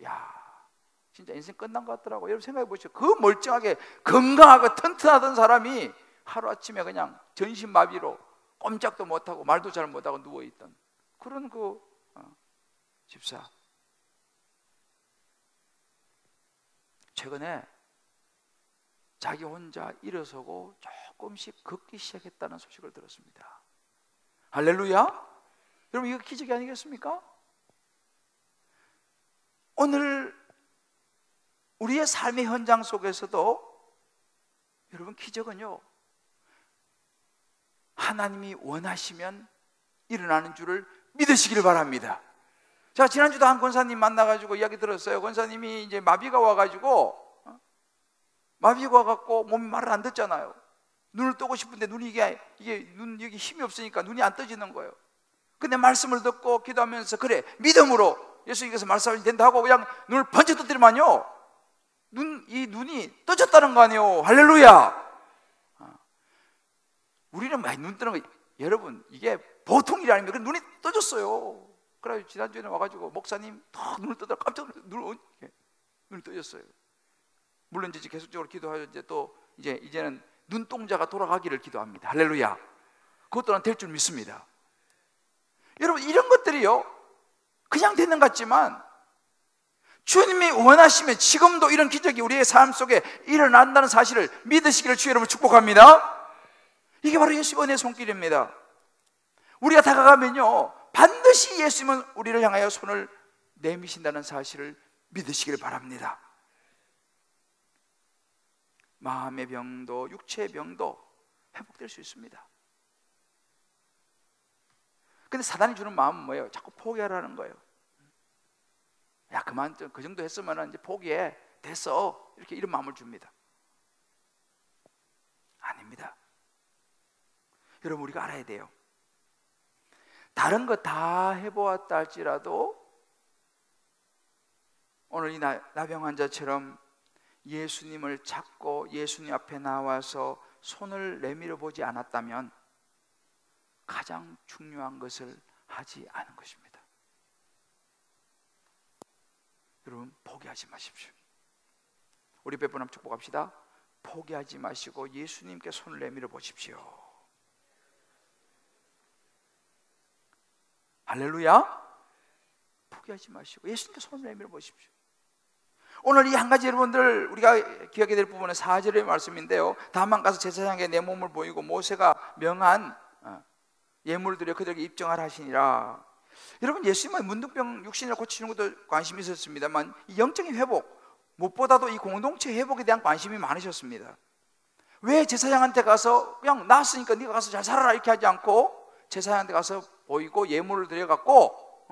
진짜 인생 끝난 것 같더라고요. 여러분 생각해 보시죠. 그 멀쩡하게 건강하고 튼튼하던 사람이 하루아침에 그냥 전신마비로 꼼짝도 못하고 말도 잘 못하고 누워있던 그런 집사. 최근에 자기 혼자 일어서고 조금씩 걷기 시작했다는 소식을 들었습니다. 할렐루야. 여러분, 이거 기적이 아니겠습니까? 오늘 우리의 삶의 현장 속에서도 여러분, 기적은요, 하나님이 원하시면 일어나는 줄을 믿으시기를 바랍니다. 제가 지난주도 한 권사님 만나가지고 이야기 들었어요. 권사님이 이제 마비가 와가지고 몸이 말을 안 듣잖아요. 눈을 뜨고 싶은데 여기 힘이 없으니까 눈이 안 떠지는 거예요. 근데 말씀을 듣고 기도하면서, 그래, 믿음으로 예수님께서 말씀하시면 된다 하고 그냥 눈을 번쩍 뜨더니만요, 이 눈이 떠졌다는 거 아니에요. 할렐루야. 우리는 많이 눈 뜨는 거, 여러분 이게 보통 일이 아닙니다. 눈이 떠졌어요. 그래서 지난주에 와가지고 목사님 더 눈을 뜨더라. 깜짝 놀라서 눈이 떠졌어요. 물론 이제 계속적으로 기도하죠. 이제는 눈동자가 돌아가기를 기도합니다. 할렐루야. 그것 또한 될 줄 믿습니다. 여러분 이런 것들이요 그냥 되는 것 같지만 주님이 원하시면 지금도 이런 기적이 우리의 삶 속에 일어난다는 사실을 믿으시기를 주의 이름으로 축복합니다. 이게 바로 예수의 은혜의 손길입니다. 우리가 다가가면요 반드시 예수님은 우리를 향하여 손을 내미신다는 사실을 믿으시기를 바랍니다. 마음의 병도 육체의 병도 회복될 수 있습니다. 근데 사단이 주는 마음은 뭐예요? 자꾸 포기하라는 거예요. 야 그만 그 정도 했으면 이제 포기해 됐어 이렇게 이런 마음을 줍니다. 아닙니다. 여러분 우리가 알아야 돼요. 다른 거 다 해보았다 할지라도 오늘 이 나병 환자처럼 예수님을 찾고 예수님 앞에 나와서 손을 내밀어 보지 않았다면 가장 중요한 것을 하지 않은 것입니다. 여러분 포기하지 마십시오. 우리 몇 분 축복합시다. 포기하지 마시고 예수님께 손을 내밀어 보십시오. 할렐루야. 포기하지 마시고 예수님께 손을 내밀어 보십시오. 오늘 이 한 가지 여러분들 우리가 기억해야 될 부분은 4절의 말씀인데요. 다만 가서 제사장에게 내 몸을 보이고 모세가 명한 예물을 드려 그들에게 입증하라 하시니라. 여러분 예수님은 문둥병 육신을 고치는 것도 관심이 있었습니다만 이 영적인 회복 무엇보다도 이 공동체 회복에 대한 관심이 많으셨습니다. 왜 제사장한테 가서 그냥 나았으니까 네가 가서 잘 살아라 이렇게 하지 않고 제사장한테 가서 보이고 예물을 드려갖고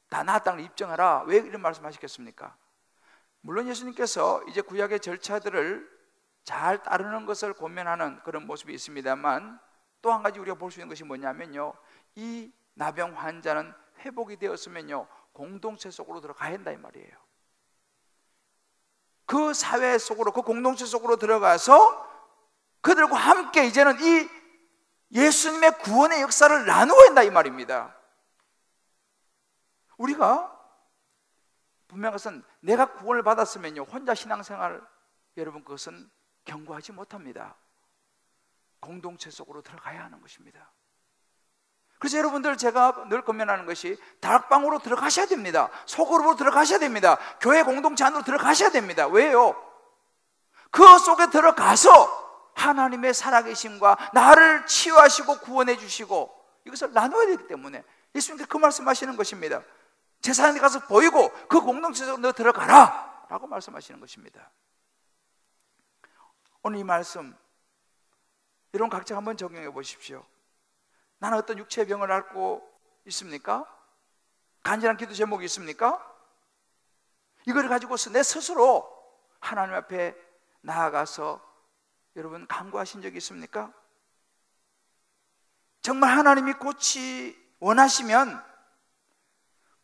다 나았다는 걸 입증하라, 왜 이런 말씀 하시겠습니까? 물론 예수님께서 이제 구약의 절차들을 잘 따르는 것을 권면하는 그런 모습이 있습니다만 또 한 가지 우리가 볼 수 있는 것이 뭐냐면요, 이 나병 환자는 회복이 되었으면요 공동체 속으로 들어가야 한다 이 말이에요. 그 사회 속으로, 그 공동체 속으로 들어가서 그들과 함께 이제는 이 예수님의 구원의 역사를 나누어야 한다 이 말입니다. 우리가 분명한 것은 내가 구원을 받았으면요 혼자 신앙생활, 여러분 그것은 견고하지 못합니다. 공동체 속으로 들어가야 하는 것입니다. 그래서 여러분들 제가 늘 권면하는 것이 다락방으로 들어가셔야 됩니다. 소그룹으로 들어가셔야 됩니다. 교회 공동체 안으로 들어가셔야 됩니다. 왜요? 그 속에 들어가서 하나님의 살아계심과 나를 치유하시고 구원해 주시고 이것을 나눠야 되기 때문에 예수님께서 그 말씀하시는 것입니다. 제사장에 가서 보이고 그 공동체 속으로 너 들어가라 라고 말씀하시는 것입니다. 오늘 이 말씀 여러분 각자 한번 적용해 보십시오. 나는 어떤 육체의 병을 앓고 있습니까? 간절한 기도 제목이 있습니까? 이걸 가지고서 내 스스로 하나님 앞에 나아가서 여러분 간구하신 적이 있습니까? 정말 하나님이 원하시면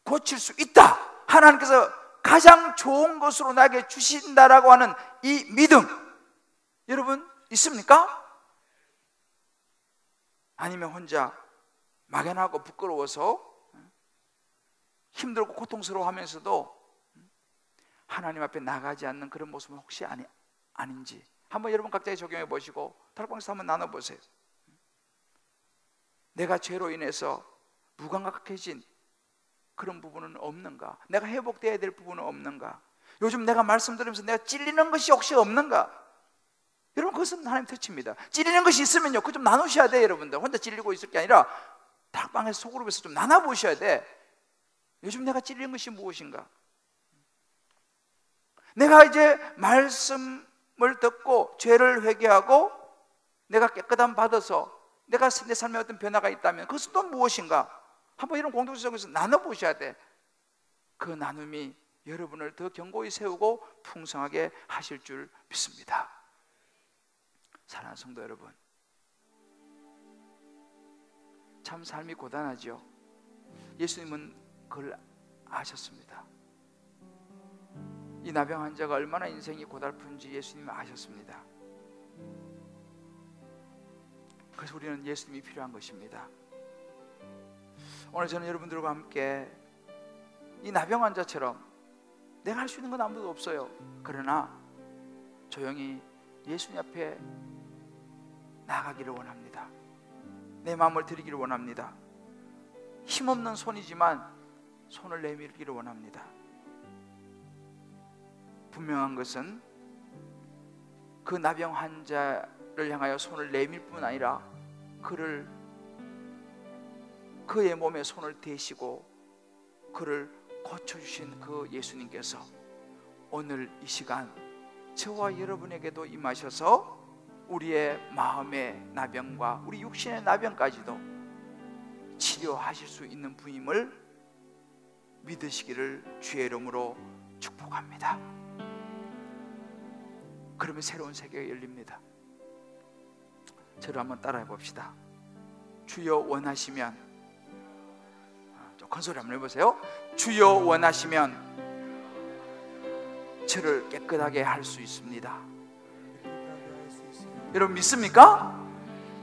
고칠 수 있다, 하나님께서 가장 좋은 것으로 나에게 주신다라고 하는 이 믿음 여러분 있습니까? 아니면 혼자 막연하고 부끄러워서 힘들고 고통스러워하면서도 하나님 앞에 나가지 않는 그런 모습은 혹시 아닌지 한번 여러분 각자에 적용해 보시고 다락방에서 한번 나눠보세요. 내가 죄로 인해서 무감각해진 그런 부분은 없는가? 내가 회복되어야 될 부분은 없는가? 요즘 내가 말씀 들으면서 내가 찔리는 것이 혹시 없는가? 여러분 그것은 하나님 터치입니다. 찔리는 것이 있으면요 그거 좀 나누셔야 돼요. 여러분들 혼자 찔리고 있을 게 아니라 다락방에서 소그룹에서 좀 나눠보셔야 돼. 요즘 내가 찔리는 것이 무엇인가? 내가 이제 말씀을 듣고 죄를 회개하고 내가 깨끗함 받아서 내가 내 삶에 어떤 변화가 있다면 그것은 또 무엇인가? 한번 이런 공동체 속에서 나눠보셔야 돼. 그 나눔이 여러분을 더 견고히 세우고 풍성하게 하실 줄 믿습니다. 사랑하는 성도 여러분, 참 삶이 고단하죠. 예수님은 그걸 아셨습니다. 이 나병 환자가 얼마나 인생이 고달픈지 예수님은 아셨습니다. 그래서 우리는 예수님이 필요한 것입니다. 오늘 저는 여러분들과 함께 이 나병 환자처럼 내가 할 수 있는 건 아무도 없어요. 그러나 조용히 예수님 앞에 나가기를 원합니다. 내 마음을 드리기를 원합니다. 힘없는 손이지만 손을 내밀기를 원합니다. 분명한 것은 그 나병 환자를 향하여 손을 내밀 뿐 아니라 그의 몸에 손을 대시고 그를 고쳐주신 그 예수님께서 오늘 이 시간 저와 여러분에게도 임하셔서 우리의 마음의 나병과 우리 육신의 나병까지도 치료하실 수 있는 분임을 믿으시기를 주의 이름으로 축복합니다. 그러면 새로운 세계가 열립니다. 저를 한번 따라해 봅시다. 주여 원하시면, 좀 큰 소리 한번 해보세요. 주여 원하시면 저를 깨끗하게 할 수 있습니다. 여러분 믿습니까?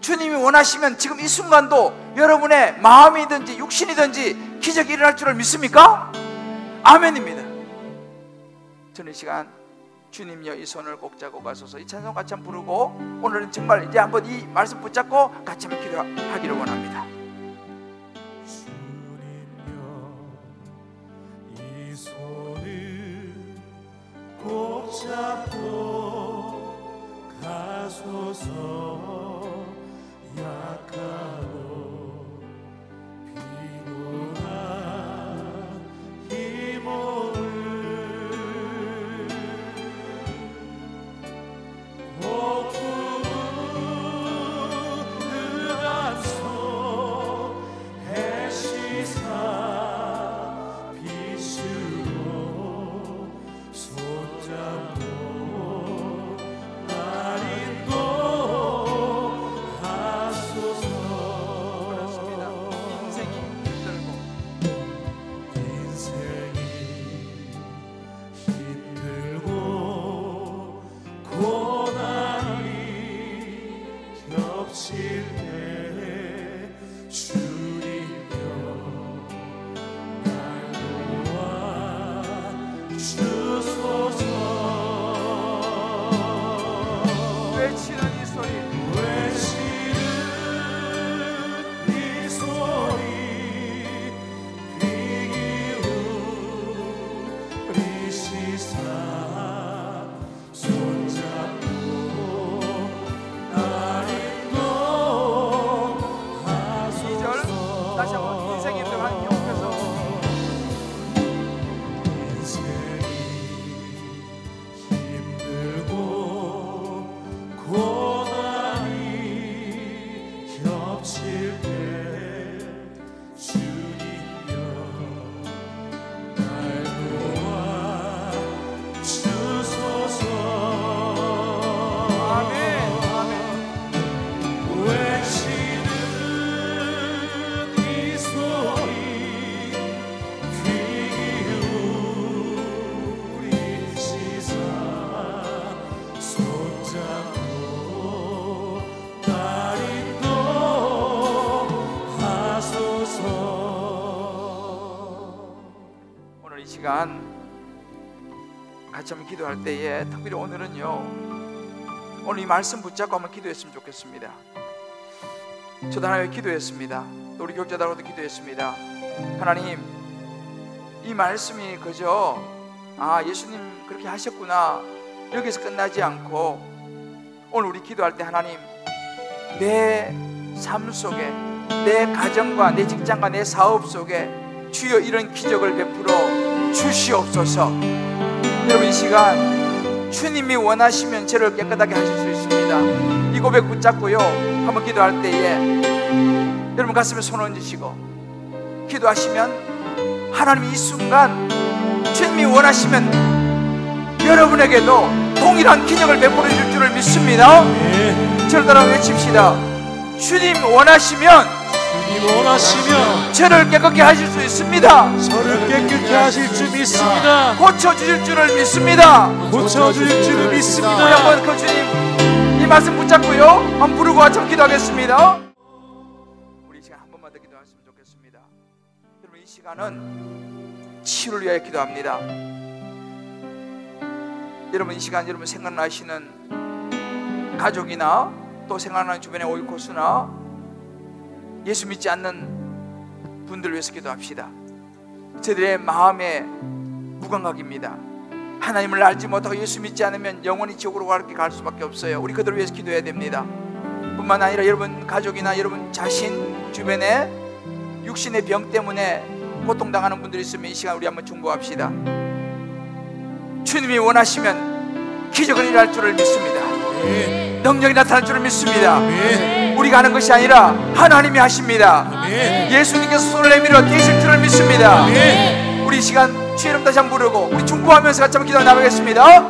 주님이 원하시면 지금 이 순간도 여러분의 마음이든지 육신이든지 기적이 일어날 줄을 믿습니까? 아멘입니다. 저는 이 시간 주님여 이 손을 꼭 잡고 가소서, 이 찬송 같이 한번 부르고 오늘은 정말 이제 한번 이 말씀 붙잡고 같이 한번 기도하기를 원합니다. 주님여 이 손을 꼭 잡고 가소서. 약하고 피곤한 이 몸을 시간 같이 한번 기도할 때에 특별히 오늘은요, 오늘 이 말씀 붙잡고 한번 기도했으면 좋겠습니다. 저도 하나님 기도했습니다. 또 우리 교육자들하고도 기도했습니다. 하나님, 이 말씀이 그저 예수님 그렇게 하셨구나 여기서 끝나지 않고 오늘 우리 기도할 때 하나님, 내 삶 속에, 내 가정과 내 직장과 내 사업 속에 주여 이런 기적을 베풀어 주시옵소서. 여러분, 이 시간 주님이 원하시면 저를 깨끗하게 하실 수 있습니다. 이 고백 붙잡고요 한번 기도할 때에 여러분 가슴에 손 얹으시고 기도하시면 하나님이 이 순간 주님이 원하시면 여러분에게도 동일한 기적을 베풀어 줄 줄을 믿습니다. 저를 따라 외칩시다. 주님 원하시면 주님이 원하시면 저를 깨끗게 하실 수 있습니다. 저를 깨끗게 하실 줄 믿습니다. 고쳐주실 줄을 믿습니다. 고쳐주실 줄을 우리 믿습니다. 한번 그 주님 이 말씀 붙잡고요, 한번 부르고 같이 기도하겠습니다. 우리 이 시간 한 번만 더 기도하시면 좋겠습니다. 여러분, 이 시간은 치유를 위하여 기도합니다. 여러분, 이 시간 여러분 생각나시는 가족이나 또 생각나는 주변의 오이코스나 예수 믿지 않는 분들을 위해서 기도합시다. 저들의 마음의 무감각입니다. 하나님을 알지 못하고 예수 믿지 않으면 영원히 지옥으로 갈 수밖에 없어요. 우리 그들을 위해서 기도해야 됩니다. 뿐만 아니라 여러분 가족이나 여러분 자신 주변에 육신의 병 때문에 고통당하는 분들이 있으면 이 시간 우리 한번 중보합시다. 주님이 원하시면 기적을 일어날 줄을 믿습니다. 능력이 나타날 줄을 믿습니다. 우리가 하는 것이 아니라 하나님이 하십니다. 예수님께서 손을 내밀어 계실 줄을 믿습니다. 우리 이 시간 주의 이름 다시 한번 부르고 우리 중보하면서 같이 한번 기도해 나가겠습니다.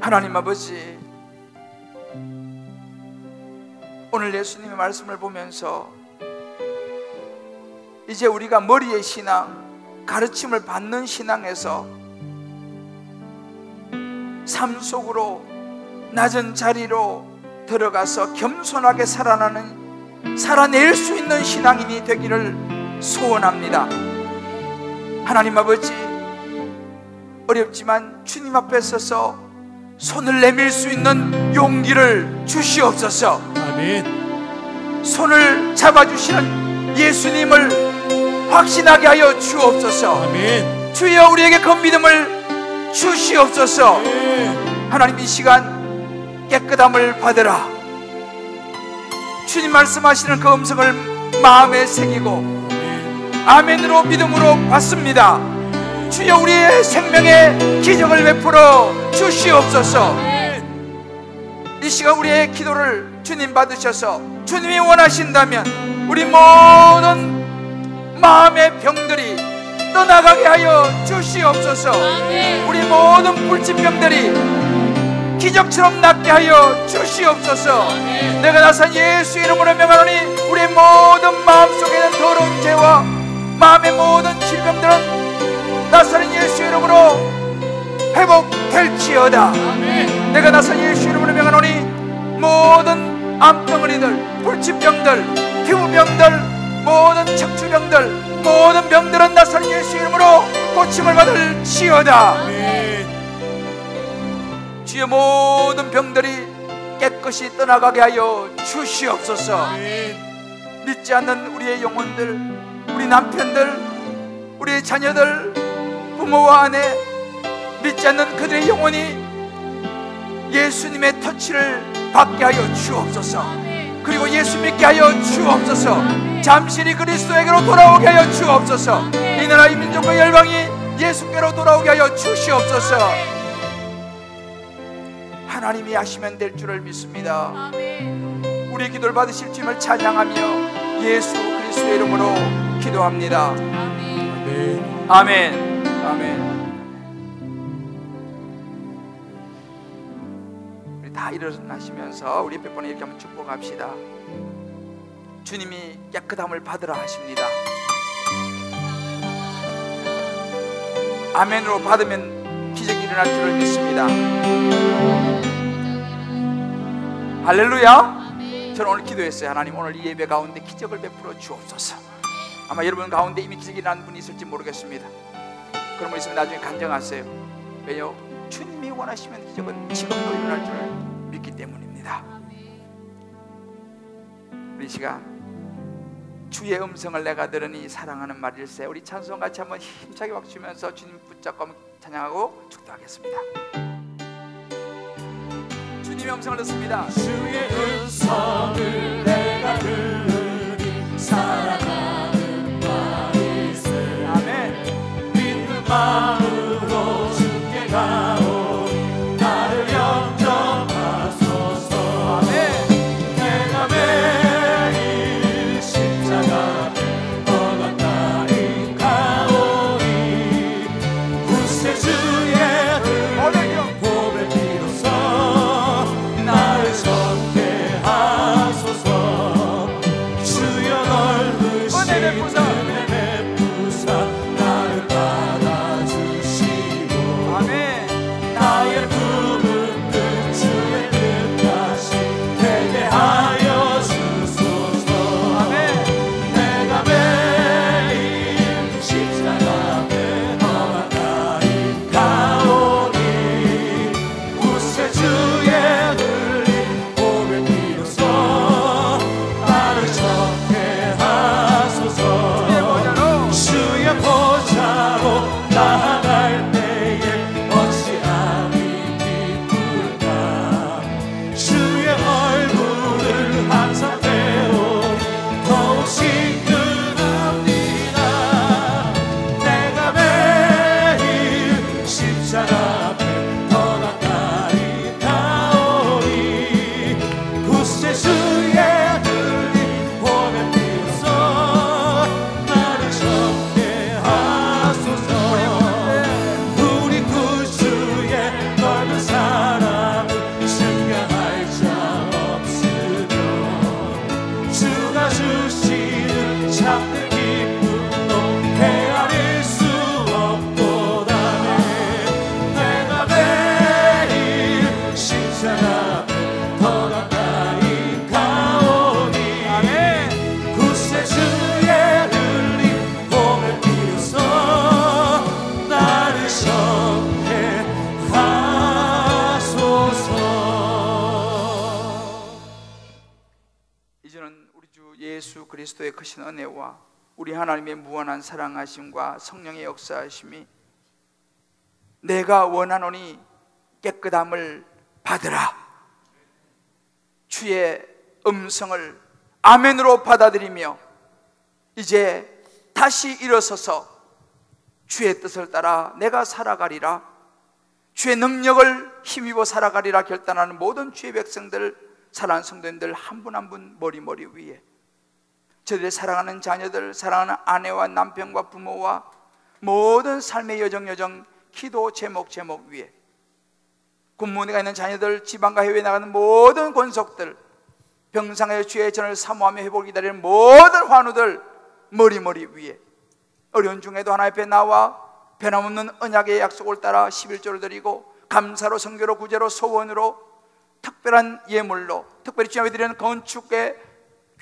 하나님 아버지, 오늘 예수님의 말씀을 보면서 이제 우리가 머리의 신앙, 가르침을 받는 신앙에서 삶 속으로 낮은 자리로 들어가서 겸손하게 살아낼 수 있는 신앙인이 되기를 소원합니다. 하나님 아버지, 어렵지만 주님 앞에 서서 손을 내밀 수 있는 용기를 주시옵소서. 아멘. 손을 잡아주시는 예수님을 확신하게 하여 주옵소서. 아멘. 주여 우리에게 그 믿음을 주시옵소서. 아멘. 하나님, 이 시간 깨끗함을 받으라. 주님 말씀하시는 그 음성을 마음에 새기고 아멘으로 믿음으로 받습니다. 주여 우리의 생명의 기적을 베풀어 주시옵소서. 이 시간 우리의 기도를 주님 받으셔서 주님이 원하신다면 우리 모든 마음의 병들이 떠나가게 하여 주시옵소서. 우리 모든 불치병들이 기적처럼 낫게 하여 주시옵소서. 내가 나선 예수 이름으로 명하노니 우리 모든 마음속에 있는 더러운 죄와 마음의 모든 질병들은 나사렛 예수 이름으로 회복될지어다. 아멘. 내가 나사렛 예수 이름으로 명하노니 모든 암덩어리들, 불치병들, 피부병들, 모든 척추병들, 모든 병들은 나사렛 예수 이름으로 고침을 받을지어다. 아멘. 주의 모든 병들이 깨끗이 떠나가게 하여 주시옵소서. 아멘. 믿지 않는 우리의 영혼들, 우리 남편들, 우리의 자녀들, 부모와 아내, 믿지 않는 그들의 영혼이 예수님의 터치를 받게 하여 주옵소서. 그리고 예수 믿게 하여 주옵소서. 잠시 그리스도에게로 돌아오게 하여 주옵소서. 이 나라 이 민족과 열방이 예수께로 돌아오게 하여 주시옵소서. 하나님이 하시면 될 줄을 믿습니다. 우리의 기도를 받으실 주님을 찬양하며 예수 그리스도의 이름으로 기도합니다. 아멘. 아멘. 우리 다 일어나시면서 우리 옆에 분에 이렇게 한번 축복합시다. 주님이 깨끗함을 받으라 하십니다. 아멘으로 받으면 기적이 일어날 줄을 믿습니다. 할렐루야. 저는 오늘 기도했어요. 하나님, 오늘 이 예배 가운데 기적을 베풀어 주옵소서. 아마 여러분 가운데 이미 기적이 난 분이 있을지 모르겠습니다. 그런 분 있으면 나중에 간증하세요. 왜요? 주님이 원하시면 기적은 지금도 일어날 줄 믿기 때문입니다. 우리 시간 주의 음성을 내가 들으니 사랑하는 말일세. 우리 찬송 같이 한번 힘차게 박수면서 주님 붙잡고 찬양하고 축도하겠습니다. 주님의 음성을 듣습니다. 주의 음성을 내가 들으니 사랑하는 말일세. 아멘. 믿는 마음으로 주께 가오니 나를 영접하소서. 아멘. 내가 매일 십자가 앞에 더 가까이 가오니 구세주의 오늘요. 보배 비로소 나를 적게 하소서. 주여 넓으신 은혜 베푸사. 은혜 베푸사 나를 받아주시고 아멘. 나의 품은 그 주의 뜻다시 되게 하여 주소서. 아멘. 내가 매일 십자가 앞에 더 가까이 가오니 구세주의 흘린 보배 비로소 나를 적게 하소서. 주의 보좌로 나아갈 때에 어찌함이 기쁠까. 주의 얼굴을 항상 배우니 더욱 친근합니다. 내가 매일 십자가 앞에 더 가까이 가오니 구세주의 흘린 보배 비로소 나를 적게 하소서. 우리 구주의 넓은 사랑을 증명할 자 없으며 주가 주시는 참된 기쁨도 헤아릴 수 없도다네. 내가 매일 십자가 앞에 더 가까이 가오니 아멘. 구세주의 흘린 보배 비로소 나를 적게 하소서. 이제는 우리 주 예수 그리스도의 크신 은혜와 우리 하나님의 무한한 사랑하심과 성령의 역사하심이 내가 원하노니 깨끗함을 받으라. 주의 음성을 아멘으로 받아들이며 이제 다시 일어서서 주의 뜻을 따라 내가 살아가리라, 주의 능력을 힘입어 살아가리라 결단하는 모든 주의 백성들, 사랑하는 성도님들 한 분 한 분 머리 위에 저들의 사랑하는 자녀들, 사랑하는 아내와 남편과 부모와 모든 삶의 여정 기도 제목 위에 군무원에 가 있는 자녀들, 지방과 해외에 나가는 모든 권속들, 병상의 주의 전을 사모하며 회복을 기다리는 모든 환우들 머리 위에 어려운 중에도 하나님 앞에 나와 변함없는 언약의 약속을 따라 11조를 드리고 감사로, 선교로, 구제로, 소원으로, 특별한 예물로, 특별히 주님께 드리는 건축의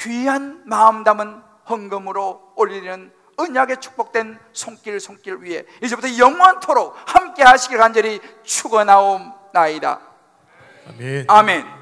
귀한 마음 담은 헌금으로 올리는 언약의 축복된 손길 위에 이제부터 영원토록 함께 하시길 간절히 축원하옵나이다. 아멘. 아멘.